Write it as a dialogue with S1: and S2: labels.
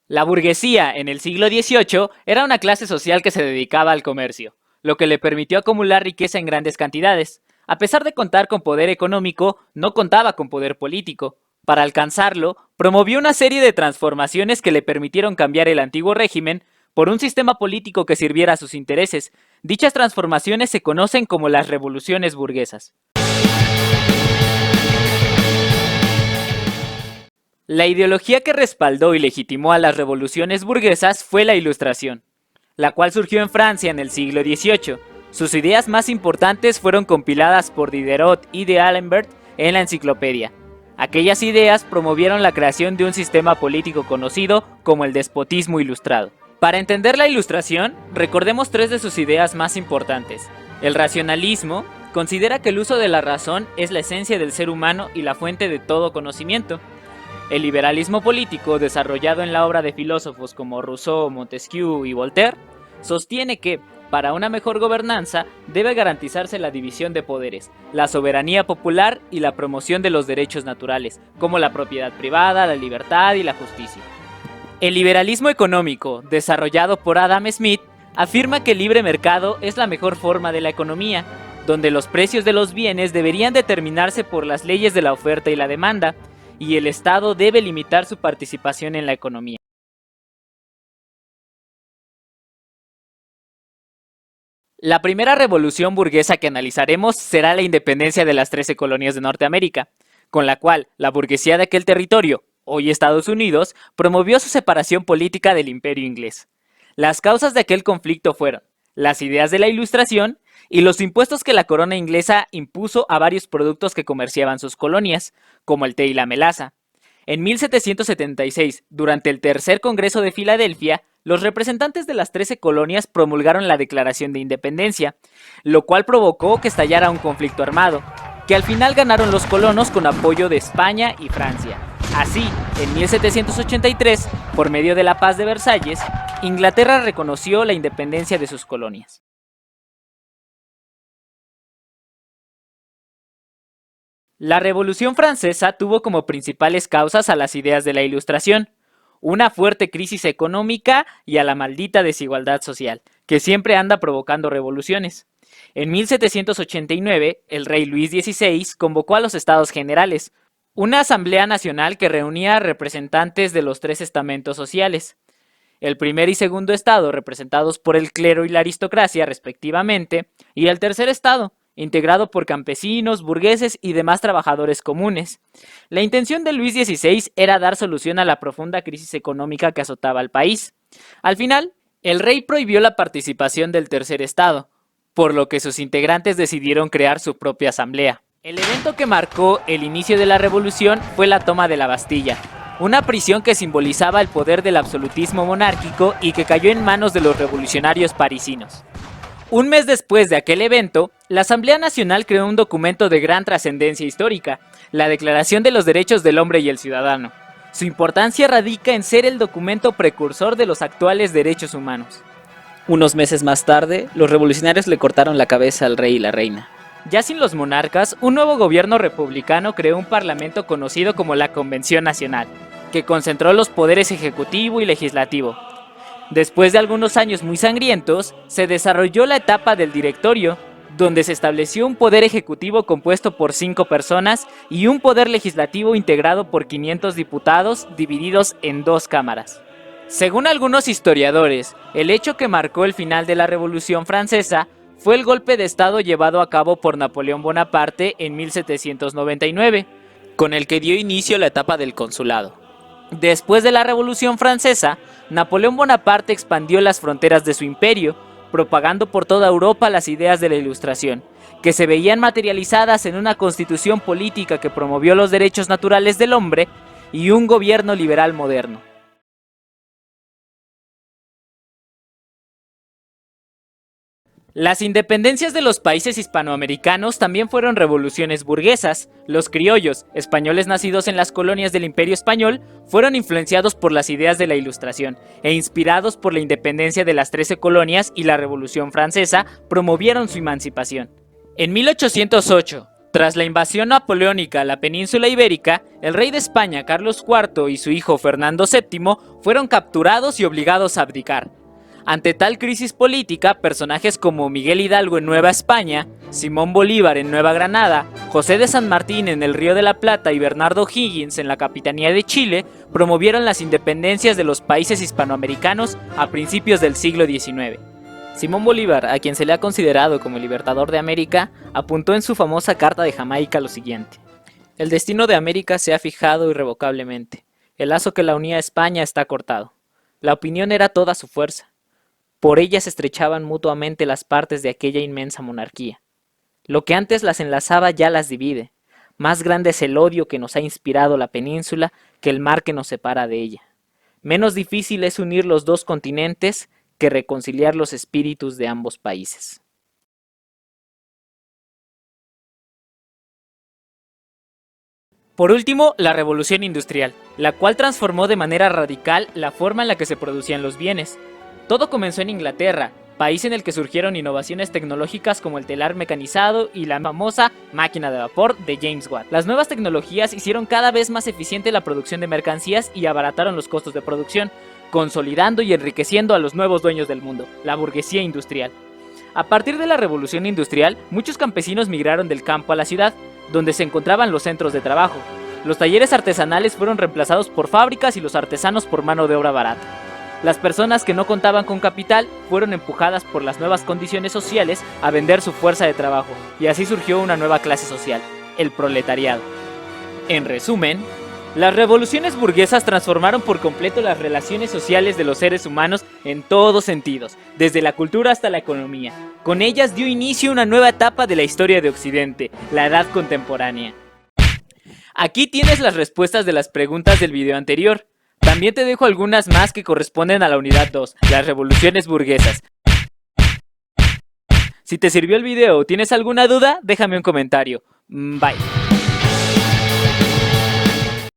S1: La burguesía en el siglo XVIII era una clase social que se dedicaba al comercio, lo que le permitió acumular riqueza en grandes cantidades. A pesar de contar con poder económico, no contaba con poder político. Para alcanzarlo, promovió una serie de transformaciones que le permitieron cambiar el antiguo régimen por un sistema político que sirviera a sus intereses. Dichas transformaciones se conocen como las revoluciones burguesas. La ideología que respaldó y legitimó a las revoluciones burguesas fue la Ilustración, la cual surgió en Francia en el siglo XVIII. Sus ideas más importantes fueron compiladas por Diderot y d'Alembert en la enciclopedia. Aquellas ideas promovieron la creación de un sistema político conocido como el despotismo ilustrado. Para entender la Ilustración, recordemos tres de sus ideas más importantes. El racionalismo considera que el uso de la razón es la esencia del ser humano y la fuente de todo conocimiento. El liberalismo político, desarrollado en la obra de filósofos como Rousseau, Montesquieu y Voltaire, sostiene que, para una mejor gobernanza, debe garantizarse la división de poderes, la soberanía popular y la promoción de los derechos naturales, como la propiedad privada, la libertad y la justicia. El liberalismo económico, desarrollado por Adam Smith, afirma que el libre mercado es la mejor forma de la economía, donde los precios de los bienes deberían determinarse por las leyes de la oferta y la demanda, y el Estado debe limitar su participación en la economía. La primera revolución burguesa que analizaremos será la independencia de las 13 colonias de Norteamérica, con la cual la burguesía de aquel territorio, hoy Estados Unidos, promovió su separación política del imperio inglés. Las causas de aquel conflicto fueron las ideas de la Ilustración y los impuestos que la corona inglesa impuso a varios productos que comerciaban sus colonias, como el té y la melaza. En 1776, durante el Tercer Congreso de Filadelfia, los representantes de las 13 colonias promulgaron la Declaración de Independencia, lo cual provocó que estallara un conflicto armado, que al final ganaron los colonos con apoyo de España y Francia. Así, en 1783, por medio de la Paz de Versalles, Inglaterra reconoció la independencia de sus colonias. La Revolución Francesa tuvo como principales causas a las ideas de la Ilustración, una fuerte crisis económica y a la maldita desigualdad social, que siempre anda provocando revoluciones. En 1789, el rey Luis XVI convocó a los Estados Generales, una asamblea nacional que reunía a representantes de los tres estamentos sociales. El primer y segundo estado representados por el clero y la aristocracia respectivamente, y el tercer estado, integrado por campesinos, burgueses y demás trabajadores comunes. La intención de Luis XVI era dar solución a la profunda crisis económica que azotaba al país. Al final, el rey prohibió la participación del tercer estado, por lo que sus integrantes decidieron crear su propia asamblea. El evento que marcó el inicio de la revolución fue la toma de la Bastilla, una prisión que simbolizaba el poder del absolutismo monárquico y que cayó en manos de los revolucionarios parisinos. Un mes después de aquel evento, la Asamblea Nacional creó un documento de gran trascendencia histórica, la Declaración de los Derechos del Hombre y el Ciudadano. Su importancia radica en ser el documento precursor de los actuales derechos humanos. Unos meses más tarde, los revolucionarios le cortaron la cabeza al rey y la reina. Ya sin los monarcas, un nuevo gobierno republicano creó un parlamento conocido como la Convención Nacional, que concentró los poderes ejecutivo y legislativo. Después de algunos años muy sangrientos, se desarrolló la etapa del directorio, donde se estableció un poder ejecutivo compuesto por 5 personas y un poder legislativo integrado por 500 diputados divididos en 2 cámaras. Según algunos historiadores, el hecho que marcó el final de la Revolución Francesa fue el golpe de estado llevado a cabo por Napoleón Bonaparte en 1799, con el que dio inicio a la etapa del consulado. Después de la Revolución Francesa, Napoleón Bonaparte expandió las fronteras de su imperio, propagando por toda Europa las ideas de la Ilustración, que se veían materializadas en una constitución política que promovió los derechos naturales del hombre y un gobierno liberal moderno. Las independencias de los países hispanoamericanos también fueron revoluciones burguesas. Los criollos, españoles nacidos en las colonias del Imperio Español, fueron influenciados por las ideas de la Ilustración e inspirados por la independencia de las 13 colonias y la Revolución Francesa, promovieron su emancipación. En 1808, Tras la invasión napoleónica a la península ibérica, el rey de España Carlos IV y su hijo Fernando VII fueron capturados y obligados a abdicar. Ante tal crisis política, personajes como Miguel Hidalgo en Nueva España, Simón Bolívar en Nueva Granada, José de San Martín en el Río de la Plata y Bernardo Higgins en la capitanía de Chile promovieron las independencias de los países hispanoamericanos a principios del siglo XIX. Simón Bolívar, a quien se le ha considerado como el libertador de América, apuntó en su famosa Carta de Jamaica lo siguiente: el destino de América se ha fijado irrevocablemente. El lazo que la unía a España está cortado. La opinión era toda su fuerza. Por ella se estrechaban mutuamente las partes de aquella inmensa monarquía. Lo que antes las enlazaba ya las divide. Más grande es el odio que nos ha inspirado la península que el mar que nos separa de ella. Menos difícil es unir los dos continentes que reconciliar los espíritus de ambos países. Por último, la Revolución Industrial, la cual transformó de manera radical la forma en la que se producían los bienes. Todo comenzó en Inglaterra, país en el que surgieron innovaciones tecnológicas como el telar mecanizado y la famosa máquina de vapor de James Watt. Las nuevas tecnologías hicieron cada vez más eficiente la producción de mercancías y abarataron los costos de producción, consolidando y enriqueciendo a los nuevos dueños del mundo, la burguesía industrial. A partir de la Revolución Industrial, muchos campesinos migraron del campo a la ciudad, donde se encontraban los centros de trabajo. Los talleres artesanales fueron reemplazados por fábricas y los artesanos por mano de obra barata. Las personas que no contaban con capital fueron empujadas por las nuevas condiciones sociales a vender su fuerza de trabajo, y así surgió una nueva clase social, el proletariado. En resumen, las revoluciones burguesas transformaron por completo las relaciones sociales de los seres humanos en todos sentidos, desde la cultura hasta la economía. Con ellas dio inicio una nueva etapa de la historia de Occidente, la Edad Contemporánea. Aquí tienes las respuestas de las preguntas del video anterior. También te dejo algunas más que corresponden a la unidad 2, las revoluciones burguesas. Si te sirvió el video o tienes alguna duda, déjame un comentario. Bye.